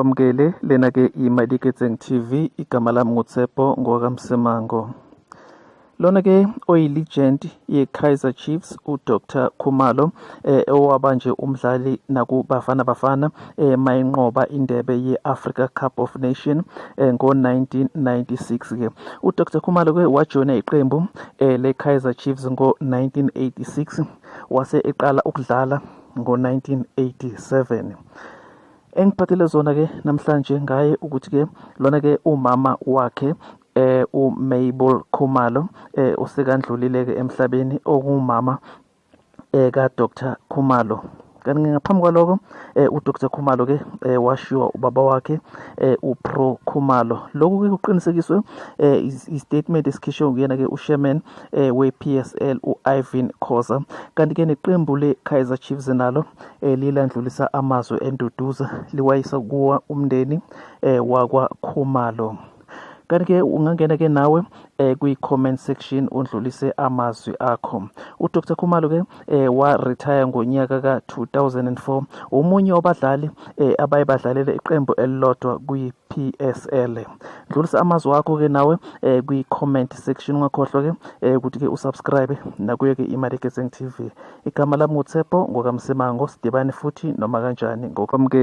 Bamkele lena ke iMadiketseng TV, igama lami nguTshepo ngokamsemango. Lona ke oyi-legend ye-Kaizer Chiefs uDr Khumalo owaba nje umdlali nakuBafana Bafana mayinqoba indebe ye-Africa Cup of Nation ngo-1996 ke. uDr Khumalo ke wajoyina iqembu le-Kaizer Chiefs ngo-1986 wase eqala ukudlala ngo-1987. Engiphathele zona ke namhlanje ngaye ukuthi ke lona ke umama wakhe uMabel Khumalo usekandlulile ke emhlabeni, okumama ka Dr Khumalo. Kanti ngaphambi kwaloko uDr Khumalo ke washiwa ubaba wakhe uPro Khumalo. Lokhu ke kuqinisekiswe istatement esikhishwe nguyena ke uShaman we-PSL uIvan Khoza. Kanti ke neqembu le-Kaizer Chiefs nalo lilandlulisa amazwi enduduza liwayisa kuwa umndeni wakwa Khumalo. Kanti ke ungangena ke nawe kwi-comment section undlulise amazwi akho. uDr Khumalo ke wa-retire ngonyaka ka-2004, umunye wabadlali abaye badlalele iqembu elilodwa kwi-PSL. Dlulisa amazwi akho ke nawe kwi-comment section, ungakhohlwa ke ukuthi ke usubscribe nakuye ke iMadiketseng TV. Igama lami nguTshepo ngokamsemango, sidibane futhi noma kanjani ngokwamukela.